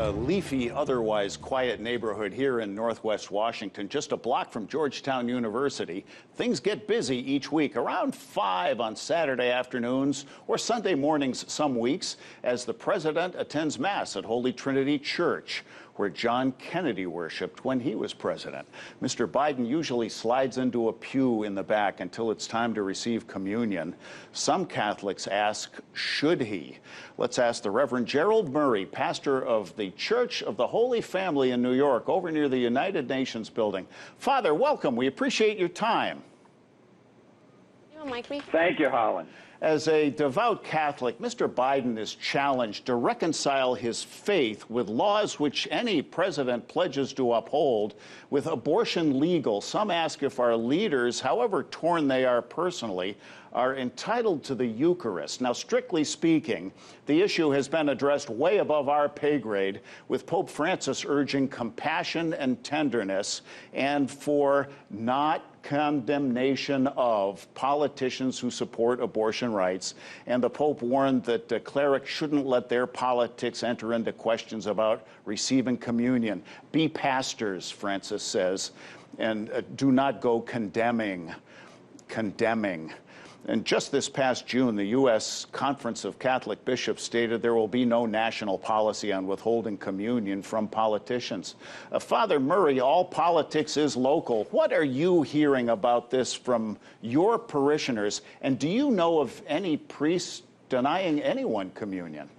a leafy, otherwise quiet neighborhood here in Northwest Washington, just a block from Georgetown University. Things get busy each week, around 5 on Saturday afternoons or Sunday mornings some weeks, as the president attends Mass at Holy Trinity Church, where John Kennedy worshiped when he was president. Mr. Biden usually slides into a pew in the back until it's time to receive communion. Some Catholics ask, should he? Let's ask the Reverend Gerald Murray, pastor of the Church of the Holy Family in New York, over near the United Nations building. Father, welcome. We appreciate your time. Thank you, Holland. As a devout Catholic, Mr. Biden is challenged to reconcile his faith with laws which any president pledges to uphold, with abortion legal. Some ask if our leaders, however torn they are personally, are entitled to the Eucharist. Now, strictly speaking, the issue has been addressed way above our pay grade, with Pope Francis urging compassion and tenderness and for not condemnation of politicians who support abortion rights. And the Pope warned that clerics shouldn't let their politics enter into questions about receiving communion. Be pastors, Francis says, and do not go condemning. And just this past June, the U.S. Conference of Catholic Bishops stated there will be no national policy on withholding communion from politicians. Father Murray, all politics is local. What are you hearing about this from your parishioners? And do you know of any priests denying anyone communion?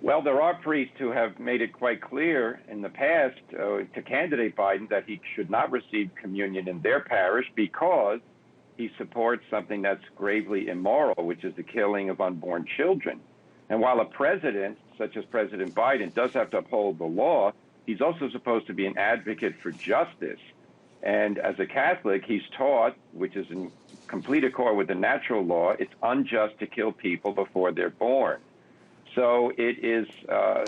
Well, there are priests who have made it quite clear in the past to candidate Biden that he should not receive communion in their parish because he supports something that's gravely immoral, which is the killing of unborn children. And while a president, such as President Biden, does have to uphold the law, he's also supposed to be an advocate for justice. And as a Catholic, he's taught, which is in complete accord with the natural law, it's unjust to kill people before they're born. So it is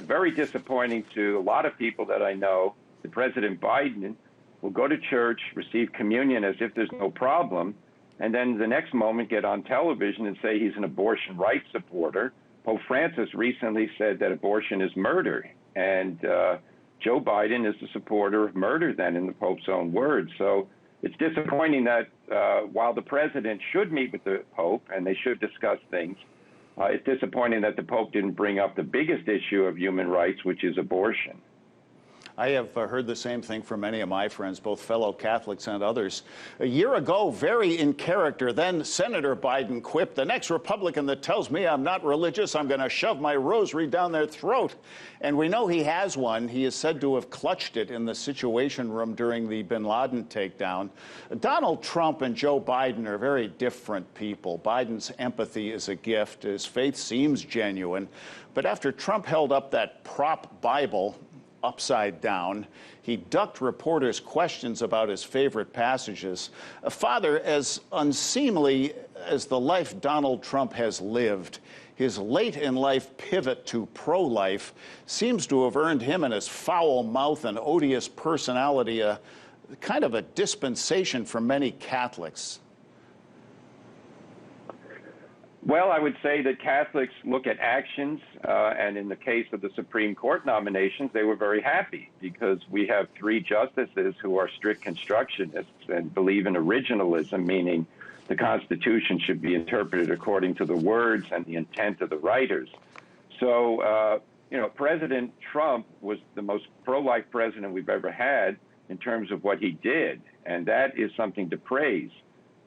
very disappointing to a lot of people that I know that President Biden will go to church, receive communion as if there's no problem, and then the next moment get on television and say he's an abortion rights supporter. Pope Francis recently said that abortion is murder, and Joe Biden is the supporter of murder then, in the Pope's own words. So it's disappointing that while the president should meet with the Pope and they should discuss things, it's disappointing that the Pope didn't bring up the biggest issue of human rights, which is abortion. I have heard the same thing from many of my friends, both fellow Catholics and others. A year ago, very in character, then Senator Biden quipped, "The next Republican that tells me I'm not religious, I'm going to shove my rosary down their throat." And we know he has one. He is said to have clutched it in the Situation Room during the bin Laden takedown. Donald Trump and Joe Biden are very different people. Biden's empathy is a gift. His faith seems genuine. But after Trump held up that prop Bible upside down, he ducked reporters' questions about his favorite passages. Father, as unseemly as the life Donald Trump has lived, his late-in-life pivot to pro-life seems to have earned him and his foul mouth and odious personality a kind of a dispensation from many Catholics. Well, I would say that Catholics look at actions, and in the case of the Supreme Court nominations, they were very happy because we have 3 justices who are strict constructionists and believe in originalism, meaning the Constitution should be interpreted according to the words and the intent of the writers. So, President Trump was the most pro-life president we've ever had in terms of what he did, and that is something to praise.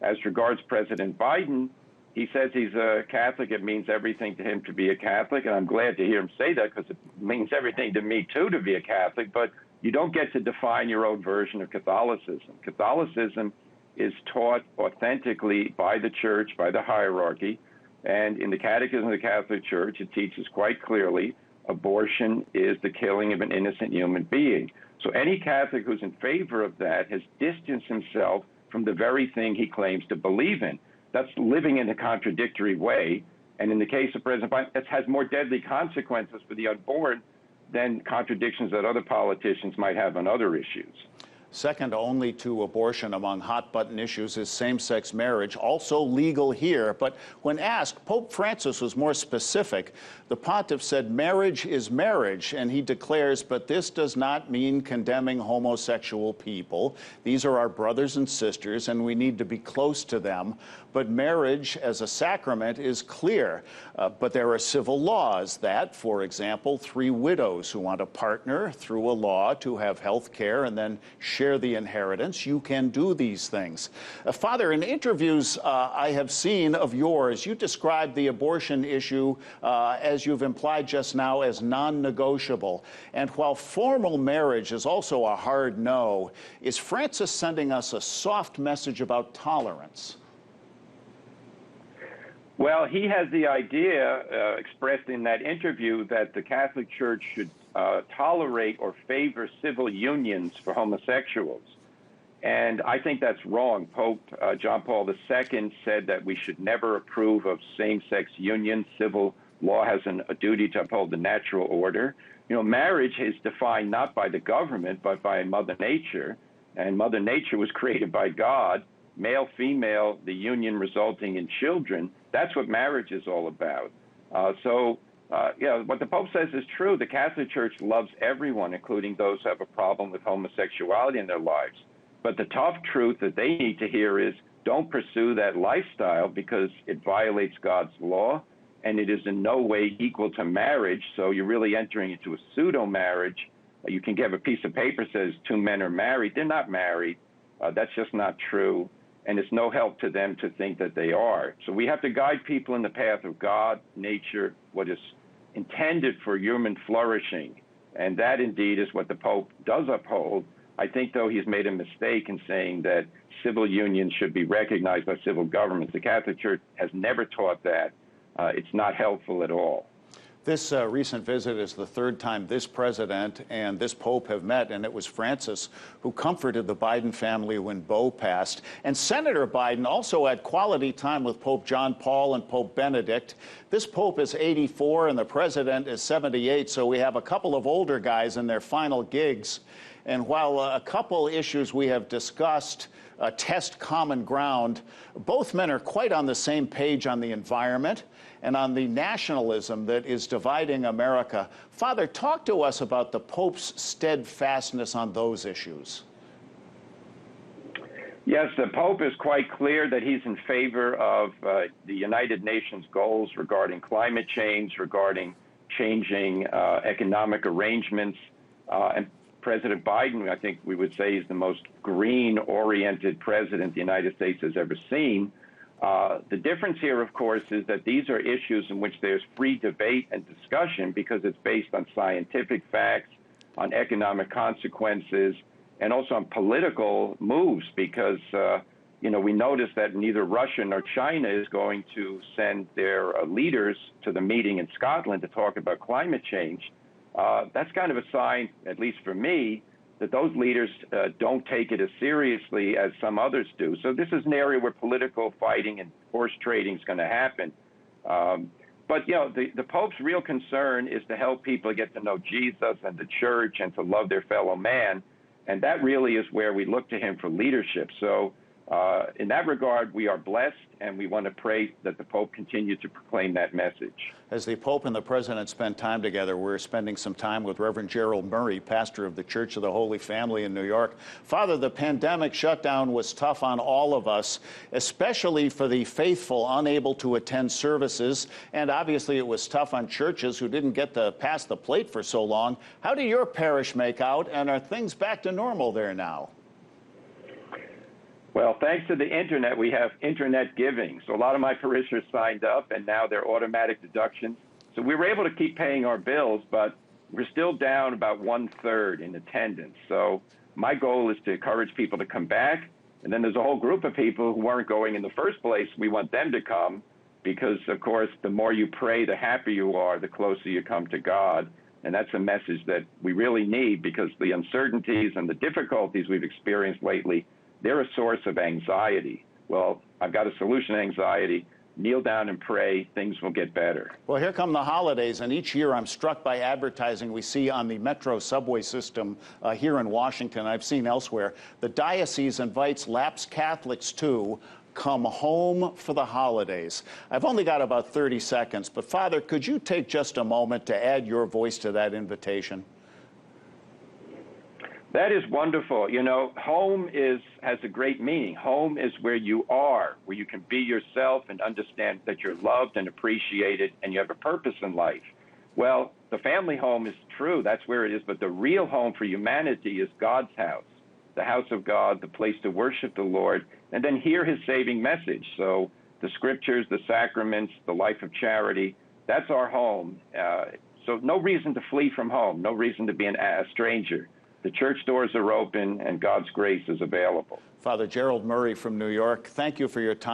As regards President Biden, he says he's a Catholic. It means everything to him to be a Catholic, and I'm glad to hear him say that because it means everything to me, too, to be a Catholic. But you don't get to define your own version of Catholicism. Catholicism is taught authentically by the Church, by the hierarchy, and in the Catechism of the Catholic Church, it teaches quite clearly abortion is the killing of an innocent human being. So any Catholic who's in favor of that has distanced himself from the very thing he claims to believe in. That's living in a contradictory way. And in the case of President Biden, that has more deadly consequences for the unborn than contradictions that other politicians might have on other issues. Second only to abortion among hot-button issues is same-sex marriage, also legal here. But when asked, Pope Francis was more specific. The pontiff said marriage is marriage, and he declares, but this does not mean condemning homosexual people. These are our brothers and sisters, and we need to be close to them. But marriage as a sacrament is clear. But there are civil laws that, for example, 3 widows who want a partner through a law to have health care and then share the inheritance, you can do these things. Father, in interviews I have seen of yours, you described the abortion issue, as you've implied just now, as non-negotiable. And while formal marriage is also a hard no, is Francis sending us a soft message about tolerance? Well, he has the idea expressed in that interview that the Catholic Church should tolerate or favor civil unions for homosexuals. And I think that's wrong. Pope John Paul II said that we should never approve of same-sex unions. Civil law has a duty to uphold the natural order. You know, marriage is defined not by the government, but by Mother Nature. And Mother Nature was created by God. Male, female, the union resulting in children. That's what marriage is all about. What the Pope says is true. The Catholic Church loves everyone, including those who have a problem with homosexuality in their lives. But the tough truth that they need to hear is don't pursue that lifestyle because it violates God's law, and it is in no way equal to marriage. So you're really entering into a pseudo-marriage. You can get a piece of paper that says 2 men are married. They're not married. That's just not true. And it's no help to them to think that they are. So we have to guide people in the path of God, nature, what is intended for human flourishing. And that indeed is what the Pope does uphold. I think, though, he's made a mistake in saying that civil unions should be recognized by civil governments. The Catholic Church has never taught that. It's not helpful at all. This recent visit is the 3rd time this president and this pope have met, and it was Francis who comforted the Biden family when Beau passed. And Senator Biden also had quality time with Pope John Paul and Pope Benedict. This pope is 84 and the president is 78, so we have a couple of older guys in their final gigs. And while a couple issues we have discussed test common ground, both men are quite on the same page on the environment and on the nationalism that is dividing America. Father, talk to us about the Pope's steadfastness on those issues. Yes, the Pope is quite clear that he's in favor of the United Nations goals regarding climate change, regarding changing economic arrangements. And President Biden, I think we would say, is the most green-oriented president the United States has ever seen. The difference here, of course, is that these are issues in which there's free debate and discussion because it's based on scientific facts, on economic consequences, and also on political moves because, we notice that neither Russia nor China is going to send their leaders to the meeting in Scotland to talk about climate change. That's kind of a sign, at least for me, that those leaders don't take it as seriously as some others do. So this is an area where political fighting and horse trading is going to happen. But the Pope's real concern is to help people get to know Jesus and the church and to love their fellow man. And that really is where we look to him for leadership. So in that regard, we are blessed, and we want to pray that the Pope continue to proclaim that message. As the Pope and the President spend time together, we're spending some time with Reverend Gerald Murray, pastor of the Church of the Holy Family in New York. Father, the pandemic shutdown was tough on all of us, especially for the faithful unable to attend services. And obviously it was tough on churches who didn't get to pass the plate for so long. How did your parish make out, and are things back to normal there now? Well, thanks to the internet, we have internet giving. So a lot of my parishioners signed up, and now they're automatic deductions. So we were able to keep paying our bills, but we're still down about 1/3 in attendance. So my goal is to encourage people to come back. And then there's a whole group of people who weren't going in the first place. We want them to come because, of course, the more you pray, the happier you are, the closer you come to God. And that's a message that we really need because the uncertainties and the difficulties we've experienced lately, they're a source of anxiety. Well, I've got a solution to anxiety. kneel down and pray, things will get better. Well, here come the holidays, and each year I'm struck by advertising we see on the metro subway system here in Washington. I've seen elsewhere. The diocese invites lapsed Catholics to come home for the holidays. I've only got about 30 seconds, but Father, could you take just a moment to add your voice to that invitation? That is wonderful. You know, home has a great meaning. Home is where you are, where you can be yourself and understand that you're loved and appreciated and you have a purpose in life. Well, the family home is true. That's where it is. But the real home for humanity is God's house, the house of God, the place to worship the Lord, and then hear his saving message. So the scriptures, the sacraments, the life of charity, that's our home. So no reason to flee from home, no reason to be a stranger. The church doors are open and God's grace is available. Father Gerald Murray from New York, thank you for your time.